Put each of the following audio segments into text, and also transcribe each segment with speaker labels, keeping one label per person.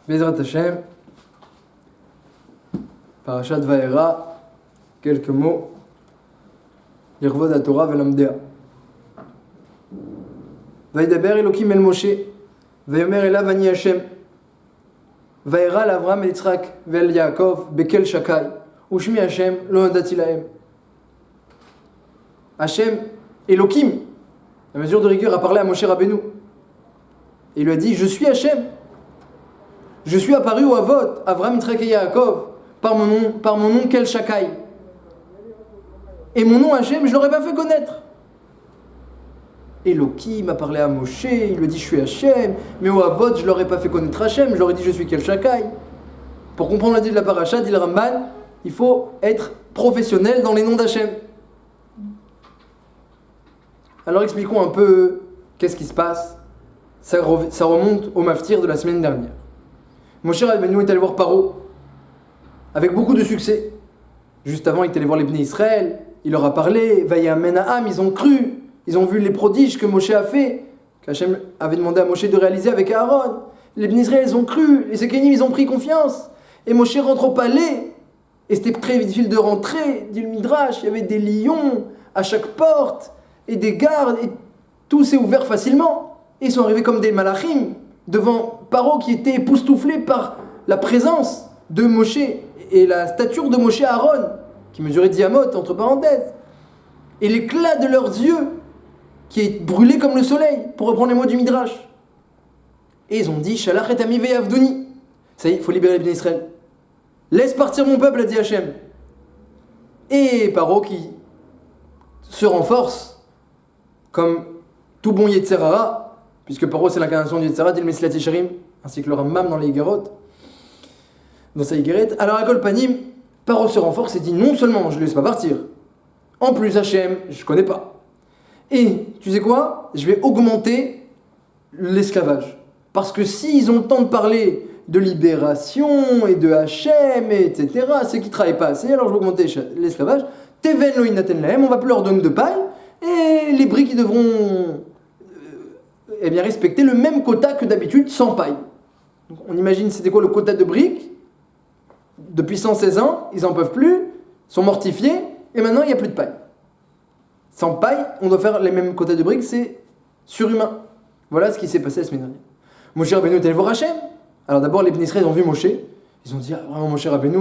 Speaker 1: Bezrat Hashem, Parashat Vaera, quelques mots, L'Irvod HaTorah ve'Lamdea. Vaidaber Elokim el Moshe, Vayomer elav ani Hashem, Vaera l'Avram el Yitzhak ve'el Yaakov bekel shakai, Ushmi Hashem lo nadati lahem. Hashem, Elokim, la mesure de rigueur, a parlé à Moshe Rabbeinu. Et il lui a dit, je suis Hashem. Je suis apparu au Avot, Avram, Yitzhak et Yaakov, par mon nom Kel Shakai. Et mon nom Hashem, je ne l'aurais pas fait connaître. Elohim a parlé à Moshe, il lui a dit je suis Hashem, mais au Avot, je ne l'aurais pas fait connaître Hashem, je leur ai dit je suis Kel Shakai. Pour comprendre la dit de la paracha, dit le Ramban, il faut être professionnel dans les noms d'Hashem. Alors expliquons un peu qu'est-ce qui se passe. Ça remonte au maftir de la semaine dernière. Moshe Rabbeinu est allé voir Paro, avec beaucoup de succès. Juste avant, il est allé voir les Bnei Israël, il leur a parlé, Vayamen Ha'am, ils ont cru, ils ont vu les prodiges que Moshe a fait, qu'Hachem avait demandé à Moshe de réaliser avec Aaron. Les Bnei Israël, ils ont cru, les Sekenim, ils ont pris confiance. Et Moshe rentre au palais, et c'était très difficile de rentrer, dit le Midrash, il y avait des lions à chaque porte, et des gardes, et tout s'est ouvert facilement. Et ils sont arrivés comme des malachim, devant Paro qui était époustouflé par la présence de Moshe et la stature de Moshe Aaron, qui mesurait 10 amot, entre parenthèses, et l'éclat de leurs yeux qui est brûlé comme le soleil, pour reprendre les mots du Midrash. Et ils ont dit Shalach et ami ve'avduni. Ça y est, il faut libérer les Bnei Israël. Laisse partir mon peuple, a dit Hachem. Et Paro qui se renforce comme tout bon Yetzerara, puisque Paro c'est l'incarnation du Yetzirah, dit le Mesilat Yesharim, ainsi que le Rambam dans les Higarot, dans sa Higueret. Alors à Kol Panim, Paro se renforce et dit non seulement je ne laisse pas partir, en plus Hachem, je ne connais pas. Et tu sais quoi? Je vais augmenter l'esclavage. Parce que s'ils ont le temps de parler de libération et de Hachem, etc., c'est qu'ils ne travaillent pas assez, alors je vais augmenter l'esclavage. Teven lo inaten lahem, on va plus leur donner de paille, et les briques ils devront respecter le même quota que d'habitude sans paille. Donc, on imagine c'était quoi le quota de briques? Depuis 116 ans, ils n'en peuvent plus, sont mortifiés, et maintenant il n'y a plus de paille. Sans paille, on doit faire les mêmes quotas de briques, c'est surhumain. Voilà ce qui s'est passé la semaine dernière. Moshe Rabbeinu est allé voir Hachem. Alors d'abord les Bnei Israël ont vu Moshe, ils ont dit vraiment Moshe Rabbeinu,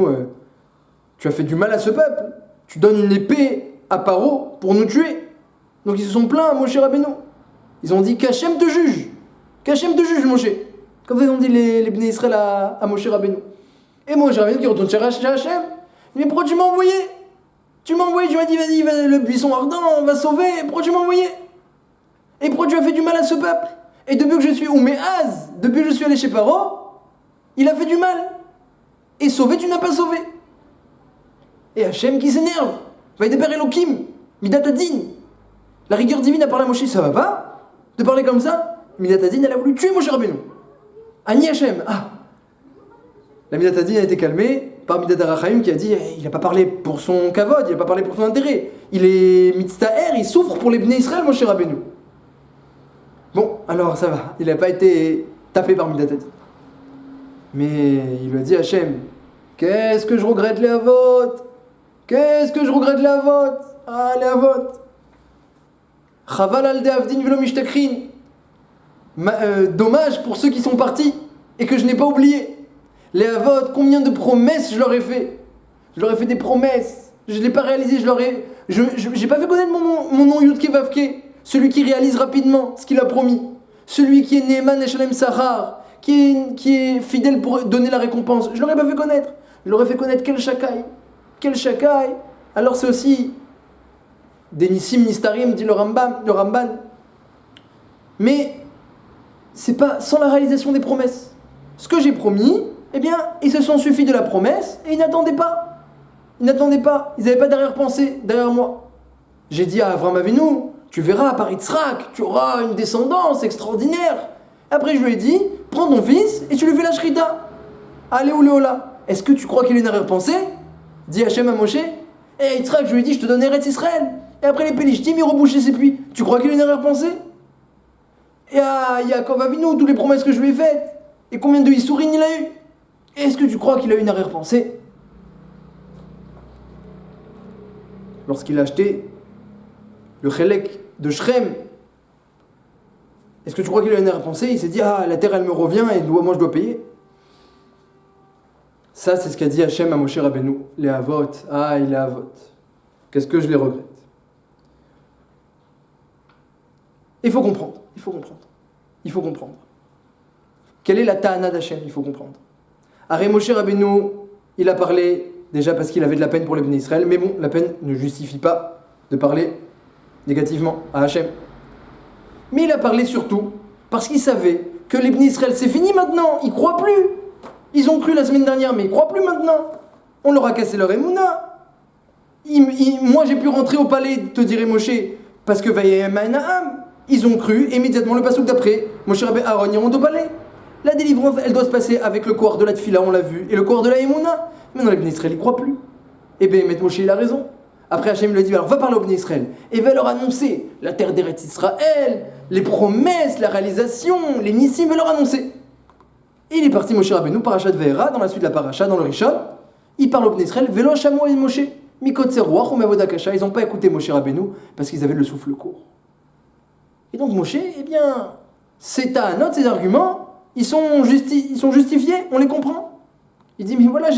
Speaker 1: tu as fait du mal à ce peuple, tu donnes une épée à Paro pour nous tuer. Donc ils se sont plaints à Moshe Rabbeinu. Ils ont dit qu'Hachem te juge. Qu'Hachem te juge, Moshe. Comme ça, ils ont dit les Bnei Israël à Moshe Rabbeinu. Et Moshe Rabbeinu qui retourne chez Hachem. Il dit, mais pourquoi tu m'as envoyé? Tu m'as envoyé, tu m'as dit, vas-y, le buisson ardent, on va sauver. Pourquoi tu m'as envoyé? Et pourquoi tu as fait du mal à ce peuple? Et depuis que je suis Ouméaz, depuis que je suis allé chez Paro, il a fait du mal. Et sauvé, tu n'as pas sauvé. Et Hachem qui s'énerve. Vaidaber Elokim, Midat Adin. La rigueur divine a parlé à Moshe, ça va pas? De parler comme ça? Midat Adin, elle a voulu tuer Moshe Rabbeinu. Ani Hachem. Ah. La Midat Adin a été calmée par Midat Arachaim qui a dit il n'a pas parlé pour son kavod, il n'a pas parlé pour son intérêt. Il est mitztaher, il souffre pour les Bnei Israël, Moshe Rabbeinu. Bon, alors ça va, il n'a pas été tapé par Midat Adin. Mais il lui a dit Hachem, qu'est-ce que je regrette les Avot? Qu'est-ce que je regrette les Avot? Ah, les Avot. Chaval al de'avdin velo mishtakrin. Dommage pour ceux qui sont partis et que je n'ai pas oublié. Les Avot, combien de promesses je leur ai fait? Je leur ai fait des promesses. Je ne l'ai pas réalisé. J'ai pas fait connaître mon nom Yudke Vavke. Celui qui réalise rapidement ce qu'il a promis. Celui qui est Ne'eman Eshalem Sahar. Qui est fidèle pour donner la récompense. Je ne leur ai pas fait connaître. Je leur ai fait connaître quel Shakai. Quel Shakai. Alors c'est aussi des Nissim Nistarim, dit le Ramban. Mais c'est pas sans la réalisation des promesses. Ce que j'ai promis, eh bien, ils se sont suffis de la promesse et ils n'attendaient pas. Ils n'avaient pas d'arrière-pensée derrière moi. J'ai dit à Avram Avinu, tu verras par Yitzhak, tu auras une descendance extraordinaire. Après, je lui ai dit, prends ton fils et tu lui fais la shrita. Allez, ou Léola. Est-ce que tu crois qu'il a une arrière-pensée? Dit Hachem à Moshe. Et Yitzhak, je lui ai dit, je te donne Eretz Israël. Et après les Pélishtim, ils rebouchaient ses puits. Tu crois qu'il a une arrière-pensée? Et à Yaakov Avinu, toutes les promesses que je lui ai faites. Et combien de Issourine il a eu? Est-ce que tu crois qu'il a eu une arrière-pensée lorsqu'il a acheté le Chelek de Shrem? Est-ce que tu crois qu'il a eu une arrière-pensée? Il s'est dit, ah, la terre elle me revient et moi je dois payer. Ça, c'est ce qu'a dit Hachem à Moshe Rabbeinu. Les Avot, ah, il est Avot. Qu'est-ce que je les regrette. Il faut comprendre. Quelle est la ta'ana d'Hachem? Il faut comprendre. Arrête Moshe Rabbeinu, il a parlé, déjà parce qu'il avait de la peine pour les Bnei Israël, mais bon, la peine ne justifie pas de parler négativement à Hachem. Mais il a parlé surtout parce qu'il savait que les Bnei Israël, c'est fini maintenant, ils croient plus. Ils ont cru la semaine dernière, mais ils croient plus maintenant. On leur a cassé leur émouna. Moi, j'ai pu rentrer au palais, te dirait Moshe, parce que Vayemainaam. Ils ont cru, immédiatement le passouk d'après, Moshe Rabbeinu Aaron iront au palais. La délivrance, elle doit se passer avec le corps de la Tfila, on l'a vu, et le corps de la Emouna. Maintenant, les Bnei Israël, ils croient plus. Et bien, Moshe, il a raison. Après, Hachem lui a dit, alors va parler aux Bnei Israël, et va leur annoncer la terre d'Eretz Israël, les promesses, la réalisation, les nissim, va leur annoncer. Et il est parti, Moshe Rabbeinu, Parashat Ve'era, dans la suite de la Parasha, dans le Rishon, il parle aux Bnei Israël, Velo Shamo et Moshe, Mikot Seruach ou Mavoda Kasha, ils n'ont pas écouté Moshe Rabbeinu, parce qu'ils avaient le souffle court. Et donc Moshe, eh bien, ces ta'anot, ces arguments, ils sont justifiés, on les comprend. Il dit, mais voilà,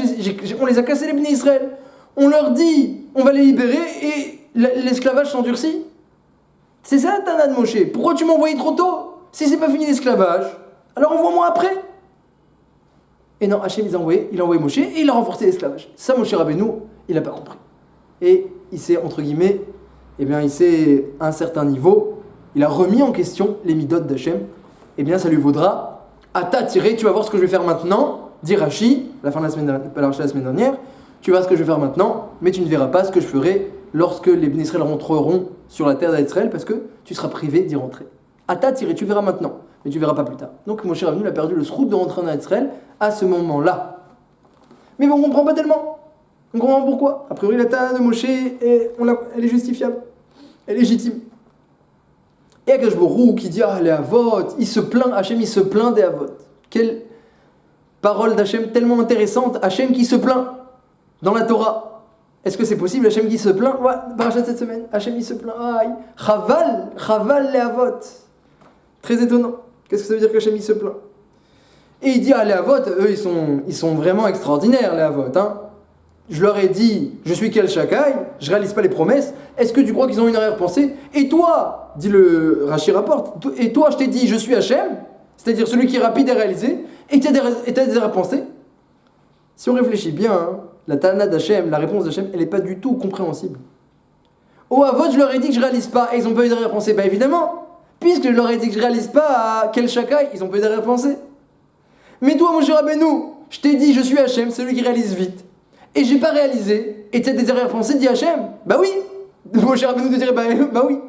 Speaker 1: on les a cassés les Bnei Israël. On leur dit, on va les libérer et l'esclavage s'endurcit. C'est ça la ta'ana de Moshe. Pourquoi tu m'as envoyé trop tôt? Si c'est pas fini l'esclavage, alors envoie-moi après. Et non, Hachem, il a envoyé Moshe et il a renforcé l'esclavage. Ça, Moshe Rabbeinu, il n'a pas compris. Et il s'est, entre guillemets, il s'est, à un certain niveau, il a remis en question les midot d'Hachem. Eh bien, ça lui vaudra, Ata tiré, tu vas voir ce que je vais faire maintenant, dit Rashi, la fin de la semaine dernière, tu vas voir ce que je vais faire maintenant, mais tu ne verras pas ce que je ferai lorsque les Bnei Israël rentreront sur la terre d'Israël, parce que tu seras privé d'y rentrer. Ata tiré, tu verras maintenant, mais tu verras pas plus tard. Donc Moshe Rabbeinu a perdu le srout de rentrer en Israël à ce moment-là. Mais bon, on ne comprend pas tellement. On comprend pourquoi. A priori, la ta'ana de Moshe, elle est justifiable. Elle est légitime. Et Akash Borou qui dit, ah, les Avot, il se plaint, Hachem, il se plaint des Avot. Quelle parole d'Hachem tellement intéressante. Hachem qui se plaint dans la Torah. Est-ce que c'est possible, Hachem qui se plaint? Ouais, parachat cette semaine. Hachem, il se plaint. Aïe. Chaval les Avot. Très étonnant. Qu'est-ce que ça veut dire qu'Hachem, il se plaint? Et il dit, ah, les Avot, eux, ils sont vraiment extraordinaires, les Avot. Hein. Je leur ai dit, je suis quel Shakai, je réalise pas les promesses. Est-ce que tu crois qu'ils ont une arrière-pensée? Et toi, dit le Rashi rapporte, et toi, je t'ai dit, je suis Hachem, c'est-à-dire celui qui est rapide à réaliser, et tu as des arrière-pensées. Si on réfléchit bien, hein, la ta'ana d'Hachem, la réponse d'Hachem, elle n'est pas du tout compréhensible. Au Avot, je leur ai dit que je réalise pas, et ils ont pas eu d'arrière-pensée. Bah évidemment, puisque je leur ai dit que je réalise pas à quel Shakai, ils ont pas eu d'arrière-pensée. Mais toi, Moshe Rabbeinu, je t'ai dit, je suis Hachem, celui qui réalise vite. Et j'ai pas réalisé, et tu as des arrière-pensées, dit Hachem. Bah oui. Moshe Rabbeinu te dirait, bah oui.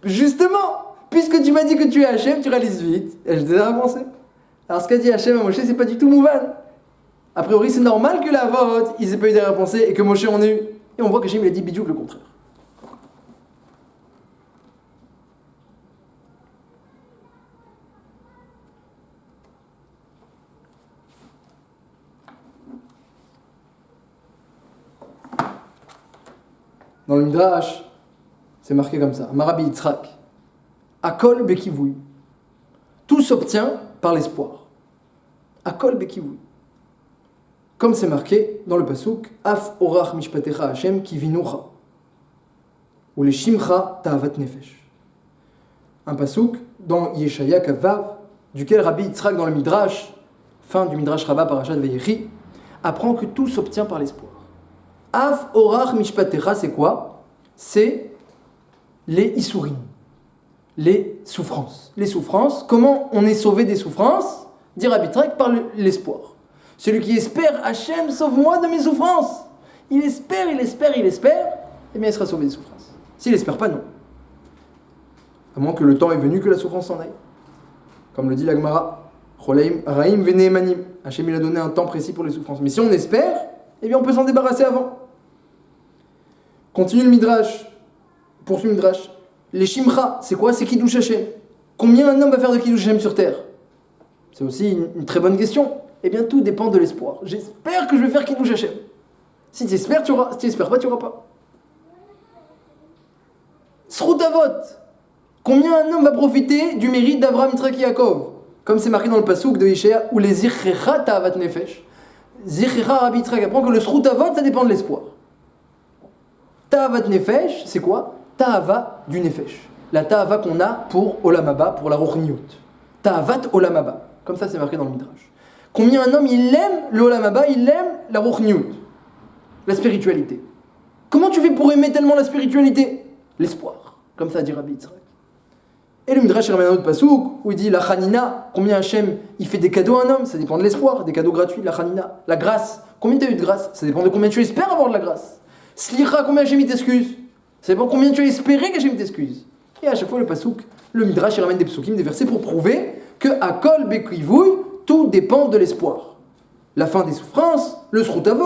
Speaker 1: Justement, puisque tu m'as dit que tu es Hachem, tu réalises vite. Et j'ai des arrière-pensées. Alors ce qu'a dit Hachem à Moshe, c'est pas du tout mouvan. A priori, c'est normal que la vote, ils aient pas eu d'arrière-pensées et que Moshe en ait eu. Et on voit qu'Hachem il a dit bidou le contraire. Dans le Midrash, c'est marqué comme ça. Marabi Yitzhak. Akol bekivoui. Tout s'obtient par l'espoir. Akol bekivoui. Comme c'est marqué dans le pasuk, Af orach mishpatecha Hashem kivinucha. Ou les shimcha ta'avat nefesh. Un pasuk dans Yeshaya Kavav, duquel Rabbi Yitzhak dans le Midrash, fin du Midrash Rabbah Parashat Vayechi, apprend que tout s'obtient par l'espoir. Af orach mishpatecha, c'est quoi? C'est les isurim, les souffrances. Les souffrances, comment on est sauvé des souffrances? Dit Rabbi Yitzhak par l'espoir. Celui qui espère, Hachem, sauve-moi de mes souffrances. Il espère, eh bien il sera sauvé des souffrances. S'il n'espère pas, non. À moins que le temps est venu que la souffrance s'en aille. Comme le dit la Gemara, Raim veneemanim. Hachem il a donné un temps précis pour les souffrances. Mais si on espère, eh bien on peut s'en débarrasser avant. Continue le Midrash. Poursuit le Midrash. Les Shimcha, c'est quoi? C'est Kiddush Hachem. Combien un homme va faire de Kiddush Hachem sur terre? C'est aussi une très bonne question. Eh bien, tout dépend de l'espoir. J'espère que je vais faire Kiddush Hashem. Si tu espères, tu auras. Si tu n'espères pas, tu n'auras pas. Srout Avot. Combien un homme va profiter du mérite d'Avraham, Yitzhak et Yaakov? Comme c'est marqué dans le passouk de Ishaïa, où les Zichrecha Ta'avat Nefesh. Zichrecha Rabbi Yitzhak apprend que le Srout Avot, ça dépend de l'espoir. Ta'avat Nefesh, c'est quoi? Ta'ava du Nefesh. La Ta'ava qu'on a pour Olam Haba, pour la Ruchniyut. Ta'avat Olam Haba. Comme ça, c'est marqué dans le Midrash. Combien un homme, il aime le Olam Haba, il aime la Ruchniyut, la spiritualité. Comment tu fais pour aimer tellement la spiritualité? L'espoir. Comme ça dit Rabbi Yitzhak. Et le Midrash ramène un autre pasouk où il dit la Chanina, combien Hachem il fait des cadeaux à un homme, ça dépend de l'espoir, des cadeaux gratuits, la Chanina. La grâce, combien tu as eu de grâce, ça dépend de combien tu espères avoir de la grâce. Slicha, combien Hachem il t'excuse, ça dépend de combien tu as espéré qu'Hachem t'excuse. Et à chaque fois le pasouk, le Midrash il ramène des psukim, des versets pour prouver que à Kol Bekivouy, tout dépend de l'espoir. La fin des souffrances, le Srout Avot,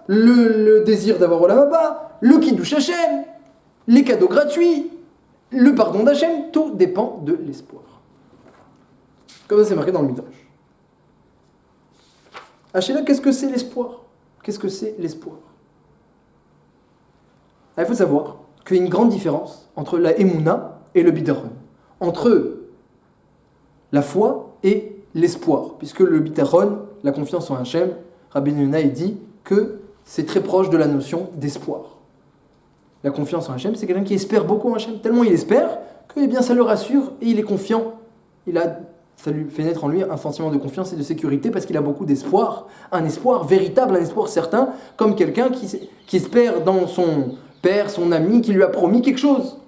Speaker 1: le désir d'avoir Olam Haba, le Kiddush Hachem, les cadeaux gratuits, le pardon d'Hachem, tout dépend de l'espoir. Comme ça c'est marqué dans le Midrash. Hachéla, qu'est-ce que c'est l'espoir? Qu'est-ce que c'est l'espoir? Il faut savoir qu'il y a une grande différence entre la Emouna et le Bitaron. Entre la foi et l'espoir. Puisque le Bitaron, la confiance en Hachem, Rabbi Yonah dit que c'est très proche de la notion d'espoir. La confiance en Hachem, c'est quelqu'un qui espère beaucoup en Hachem. Tellement il espère que eh bien, ça le rassure et il est confiant. Ça lui fait naître en lui un sentiment de confiance et de sécurité parce qu'il a beaucoup d'espoir. Un espoir véritable, un espoir certain, comme quelqu'un qui espère dans son père, son ami, qui lui a promis quelque chose.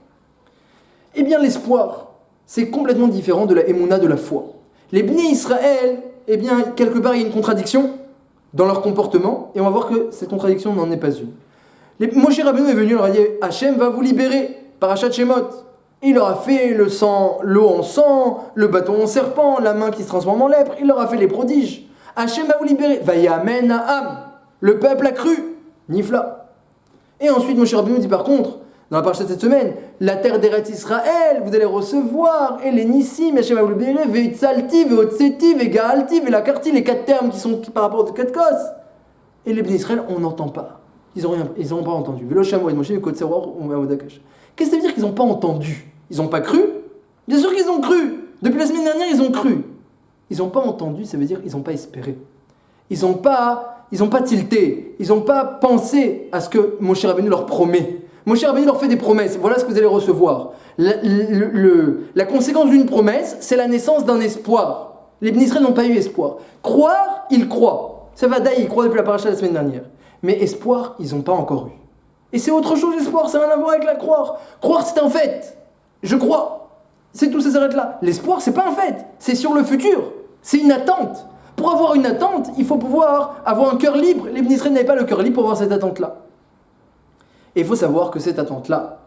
Speaker 1: Eh bien l'espoir, c'est complètement différent de la émouna, de la foi. Les Bnei Israël, eh bien quelque part il y a une contradiction dans leur comportement et on va voir que cette contradiction n'en est pas une. Moshe Rabbeinu est venu, il leur a dit Hachem va vous libérer, parachat Shemot. Il leur a fait le sang, l'eau en sang, le bâton en serpent, la main qui se transforme en lèpre, il leur a fait les prodiges. Hachem va vous libérer. Vayamen Ha'am. Le peuple a cru. Nifla. Et ensuite Moshe Rabbeinu dit par contre, dans la parasha de cette semaine, la terre d'Eretz Israël, vous allez recevoir, et les Nissim, Hachem va vous libérer, Veitzalti, Veotseti, Vegaalti, Velakarti, les 4 termes qui sont par rapport aux 4 causes. Et les Bnei Israël, on n'entend pas. Ils n'ont pas entendu. Qu'est-ce que ça veut dire qu'ils n'ont pas entendu? Ils n'ont pas cru? Bien sûr qu'ils ont cru. Depuis la semaine dernière, ils ont cru. Ils n'ont pas entendu, ça veut dire qu'ils n'ont pas espéré. Ils n'ont pas tilté. Ils n'ont pas pensé à ce que Moshe Rabbeinu leur promet. Moshe Rabbeinu leur fait des promesses. Voilà ce que vous allez recevoir. La conséquence d'une promesse, c'est la naissance d'un espoir. Les Bnei Israël n'ont pas eu espoir. Croire, ils croient. Ça va d'ailleurs, ils croient depuis la paracha de la semaine dernière. Mais espoir, ils n'ont pas encore eu. Et c'est autre chose, l'espoir, ça n'a rien à voir avec la croire. Croire, c'est un fait. Je crois. C'est tout, ça s'arrête là. L'espoir, c'est pas un fait. C'est sur le futur. C'est une attente. Pour avoir une attente, il faut pouvoir avoir un cœur libre. Les Bnei Israël n'avaient pas le cœur libre pour avoir cette attente-là. Et il faut savoir que cette attente-là,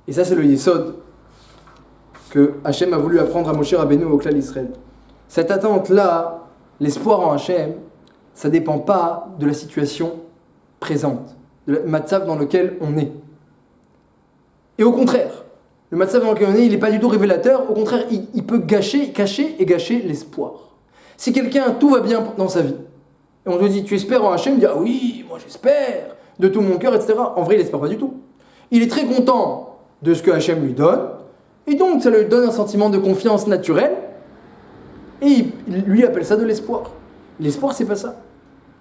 Speaker 1: et ça c'est le Yesod, que Hachem a voulu apprendre à Moshe Rabbeinu au Klal Israël. Cette attente-là, l'espoir en Hachem, ça ne dépend pas de la situation présente, de la matzav dans lequel on est. Et au contraire, le matzav dans lequel on est, il n'est pas du tout révélateur, au contraire, il peut cacher l'espoir. Si quelqu'un, tout va bien dans sa vie, et on lui dit, tu espères en Hachem, il dit, ah oui, moi j'espère, de tout mon cœur, etc. En vrai, il n'espère pas du tout. Il est très content de ce que Hachem lui donne, et donc ça lui donne un sentiment de confiance naturelle, et il lui appelle ça de l'espoir. L'espoir, c'est pas ça.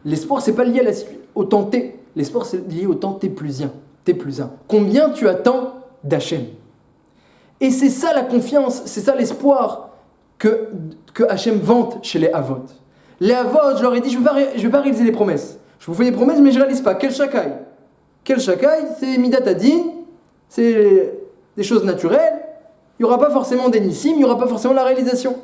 Speaker 1: L'espoir, c'est pas lié au temps T. L'espoir, c'est lié au temps T plus 1. T plus 1. Combien tu attends d'Hachem? Et c'est ça la confiance, c'est ça l'espoir que Hachem vante chez les Avot. Les Avot, je leur ai dit, je vais pas réaliser les promesses. Je vous fais des promesses, mais je ne réalise pas. Quel shakai? Quel shakai? C'est Midat Adin, c'est des choses naturelles. Il n'y aura pas forcément des nissim, il n'y aura pas forcément la réalisation.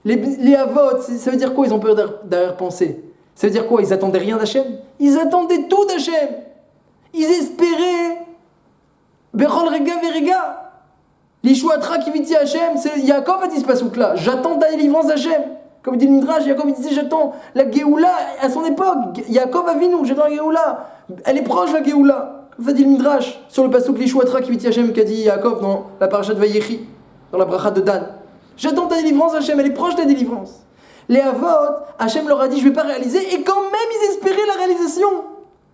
Speaker 1: Les Avot, ça veut dire quoi? Ils ont peur d'arrière-pensée. Ça veut dire quoi? Ils attendaient rien d'Hachem? Ils attendaient tout d'Hachem. Ils espéraient. Bechol rega verega. L'Ishuatra qui vit Hachem, c'est Yaakov a dit ce pasouk-là. J'attends ta délivrance d'Hachem. Comme dit le Midrash, Yaakov disait j'attends la Géoula à son époque. Yaakov a vu nous, j'attends la Géoula. Elle est proche la Géoula. Comme ça dit le Midrash. Sur le pasouk l'Ishuatra qui vit Hachem qu'a dit Yaakov dans la parasha de Vayechi, dans la bracha de Dan. J'attends ta délivrance Hachem, elle est proche de la délivrance. Les Havot, Hachem leur a dit je vais pas réaliser, et quand même ils espéraient la réalisation.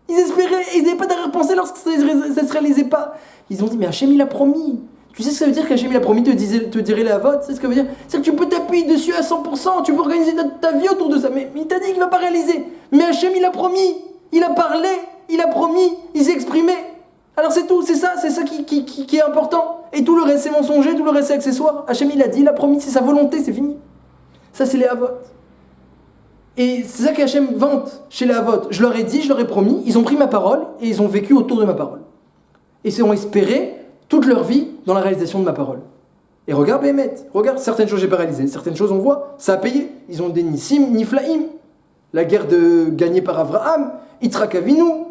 Speaker 1: Ils espéraient, ils n'avaient pas d'arrière-pensée lorsque ça ne se réalisait pas. Ils ont dit mais Hachem il a promis. Tu sais ce que ça veut dire qu'Hachem il a promis te dirait les Havot? C'est ce que ça veut dire? C'est que tu peux t'appuyer dessus à 100%, tu peux organiser ta vie autour de ça, mais il t'a dit qu'il va pas réaliser. Mais Hachem il a promis, il a parlé, il a promis, il s'est exprimé. Alors c'est tout, c'est ça qui est important. Et tout le reste c'est mensonger, tout le reste c'est accessoire. Hachem il a dit, il a promis, c'est sa volonté, c'est fini. Ça c'est les Havot. Et c'est ça qu'Hachem vante chez les Havot. Je leur ai dit, je leur ai promis, ils ont pris ma parole et ils ont vécu autour de ma parole. Et ils ont espéré toute leur vie dans la réalisation de ma parole. Et regarde Béhémet, regarde, certaines choses j'ai pas réalisées, certaines choses on voit, ça a payé. Ils ont des Nissim, Niflaim. La guerre gagnée par Abraham, Yitzhak Avinu,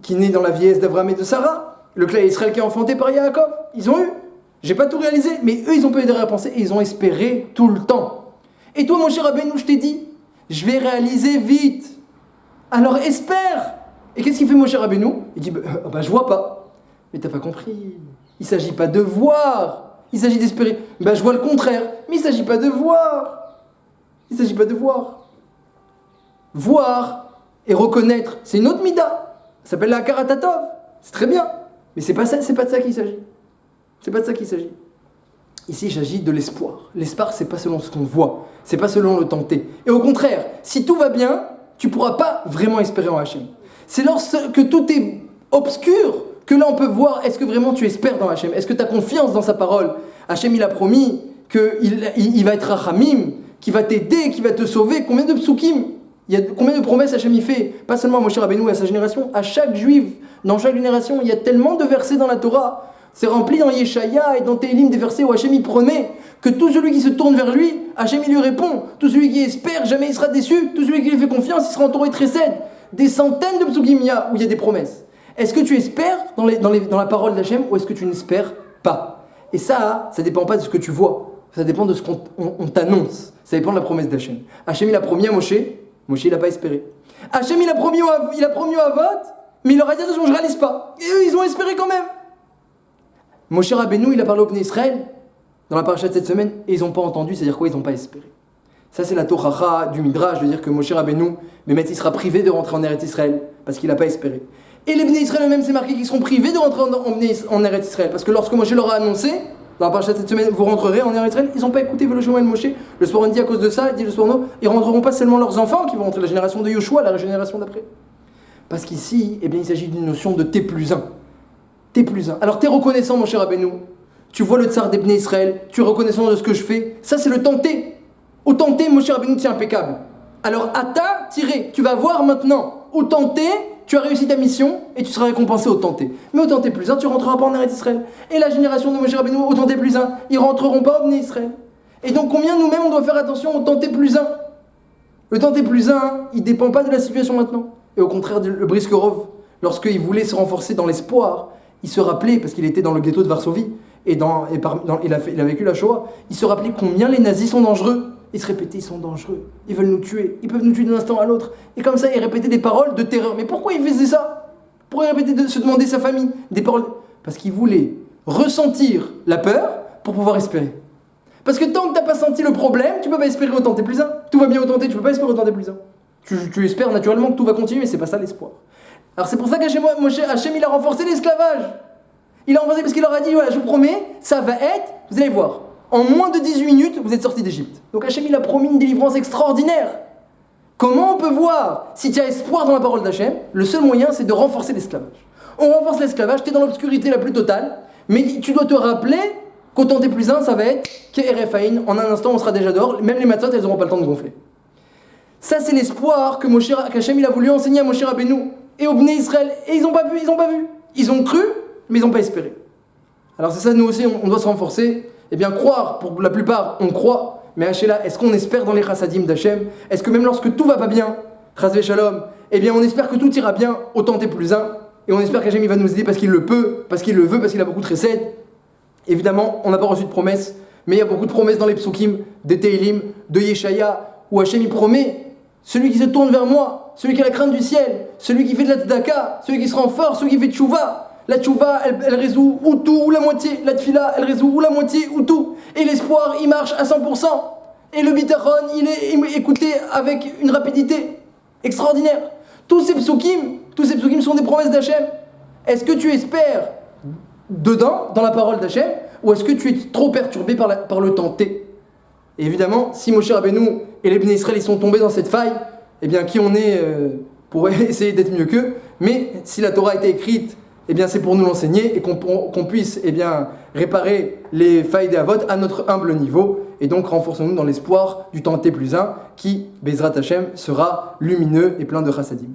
Speaker 1: qui naît dans la vieillesse d'Abraham et de Sarah, le clan Israël qui est enfanté par Yaakov, ils ont eu. J'ai pas tout réalisé, mais eux ils ont pas eu derrière à penser et ils ont espéré tout le temps. Et toi mon cher Rabbeinu, je t'ai dit, je vais réaliser vite. Alors espère. Et qu'est-ce qu'il fait mon cher Rabbeinu? Il dit, je vois pas. Mais t'as pas compris. Il s'agit pas de voir. Il s'agit d'espérer. Je vois le contraire. Mais il s'agit pas de voir. Il s'agit pas de voir. Voir et reconnaître, c'est une autre mida. Ça s'appelle la Karatatov. C'est très bien. Mais c'est pas de ça qu'il s'agit. C'est pas de ça qu'il s'agit. Ici, il s'agit de l'espoir. L'espoir, c'est pas selon ce qu'on voit. C'est pas selon le tenter. Et au contraire, si tout va bien, tu pourras pas vraiment espérer en Hachem. C'est lorsque tout est obscur que là on peut voir, est-ce que vraiment tu espères dans Hachem? Est-ce que tu as confiance dans sa parole? Hachem il a promis qu'il va être Rachamim, qu'il va t'aider, qu'il va te sauver. Combien de psukim? Combien de promesses Hachem il fait? Pas seulement à Moshe Rabbeinu et à sa génération, à chaque juif, dans chaque génération. Il y a tellement de versets dans la Torah. C'est rempli dans Yeshaya et dans Télim des versets où Hachem il promet que tout celui qui se tourne vers lui, Hachem il lui répond. Tout celui qui espère, jamais il sera déçu. Tout celui qui lui fait confiance, il sera entouré de chesed. Des centaines de psukim où il y a des promesses. Est-ce que tu espères dans la parole d'Hachem ou est-ce que tu n'espères pas? Et ça dépend pas de ce que tu vois. Ça dépend de ce qu'on t'annonce. Ça dépend de la promesse d'Hachem. Hachem il a promis à Moshe il n'a pas espéré. Hachem il a promis au Havot, mais il leur a dit attention, je ne réalise pas. Et eux ils ont espéré quand même. Moshe Rabbeinu il a parlé au Bnei Israël dans la paracha de cette semaine et ils n'ont pas entendu, c'est-à-dire quoi? Ils n'ont pas espéré. Ça c'est la Tochacha du Midrash de dire que Moshe Rabbeinu, il sera privé de rentrer en Eretz Israël parce qu'il n'a pas espéré. Et les Bnei Israël eux-mêmes, c'est marqué qu'ils seront privés de rentrer en Eretz Israël. Parce que lorsque Moshe leur a annoncé, dans la paracha de cette semaine, vous rentrerez en Eretz Israël, ils n'ont pas écouté le chemin de Moshe. Le Sforon dit à cause de ça, il dit le Sforon, ils rentreront pas seulement leurs enfants qui vont rentrer, la génération de Yoshua, la génération d'après. Parce qu'ici, il s'agit d'une notion de T plus 1. T plus 1. Alors t'es reconnaissant, mon cher Rabbeinu. Tu vois le tsar des Bnei Israël, tu es reconnaissant de ce que je fais. Ça, c'est le tenter. Au tenter, mon cher Rabbeinu, c'est impeccable. Alors, Ata, tiré, tu vas voir maintenant. Au tenter, tu as réussi ta mission et tu seras récompensé au tenter. Mais au tenter plus 1, tu rentreras pas en Eretz Israël. Et la génération de Moshe Rabbeinu, au tenter plus 1, ils rentreront pas au Bnei Israël. Et donc, combien nous-mêmes on doit faire attention au tenter plus 1? Le tenter plus 1, il dépend pas de la situation maintenant. Et au contraire, le Briskerov, lorsqu'il voulait se renforcer dans l'espoir, il se rappelait, parce qu'il était dans le ghetto de Varsovie, il a vécu la Shoah, il se rappelait combien les nazis sont dangereux. Il se répétait, ils sont dangereux, ils veulent nous tuer, ils peuvent nous tuer d'un instant à l'autre. Et comme ça, il répétait des paroles de terreur. Mais pourquoi il faisait ça? Pourquoi il répétait se demander sa famille des paroles? Parce qu'il voulait ressentir la peur pour pouvoir espérer. Parce que tant que tu n'as pas senti le problème, tu ne peux pas espérer au tenter plus 1. Tout va bien au tenter, tu ne peux pas espérer au tenter plus 1. Tu espères naturellement que tout va continuer, mais c'est pas ça l'espoir. Alors c'est pour ça qu'Hachem il a renforcé l'esclavage. Il a renforcé parce qu'il leur a dit, voilà, je vous promets, ça va être, vous allez voir, en moins de 18 minutes, vous êtes sortis d'Égypte. Donc Hachem il a promis une délivrance extraordinaire. Comment on peut voir si tu as espoir dans la parole d'Hachem? Le seul moyen, c'est de renforcer l'esclavage. On renforce l'esclavage, tu es dans l'obscurité la plus totale, mais tu dois te rappeler qu'au tenter plus 1, ça va être Ke'erefaïn, en un instant on sera déjà dehors, même les matzot, elles n'auront pas le temps de gonfler. Ça c'est l'espoir qu'Hachem il a voulu enseigner à Moshe Rabbeinu et au Bnei Israël, et ils n'ont pas vu. Ils ont cru, mais ils n'ont pas espéré. Alors c'est ça, nous aussi, on doit se renforcer. Eh bien, croire, pour la plupart, on croit, mais Hachéla, est-ce qu'on espère dans les chassadim d'Hachem? Est-ce que même lorsque tout va pas bien, chas shalom, eh bien on espère que tout ira bien au tenter plus 1, et on espère qu'Hachem il va nous aider parce qu'il le peut, parce qu'il le veut, parce qu'il a beaucoup de chesed. Évidemment, on n'a pas reçu de promesses, mais il y a beaucoup de promesses dans les psukim, des Télim, de Yeshaya, où Hachem il promet, celui qui se tourne vers moi, celui qui a la crainte du ciel, celui qui fait de la tzedaka, celui qui se renforce, celui qui fait tchouva. La tchouva, elle résout ou tout ou la moitié. La tfila, elle résout ou la moitié ou tout. Et l'espoir, il marche à 100%. et le bitachon, il est écouté avec une rapidité extraordinaire. Tous ces psukim sont des promesses d'Hachem. Est-ce que tu espères dedans, dans la parole d'Hachem, ou est-ce que tu es trop perturbé par le temps T? Et évidemment, si Moshe Rabbeinu et les Bnei Israël ils sont tombés dans cette faille, eh bien qui on est pour essayer d'être mieux qu'eux? Mais si la Torah a été écrite, eh bien c'est pour nous l'enseigner et qu'on puisse eh bien réparer les failles des Avot à notre humble niveau. Et donc renforçons-nous dans l'espoir du temps T+1 qui, Bezrat Hashem, sera lumineux et plein de chassadim.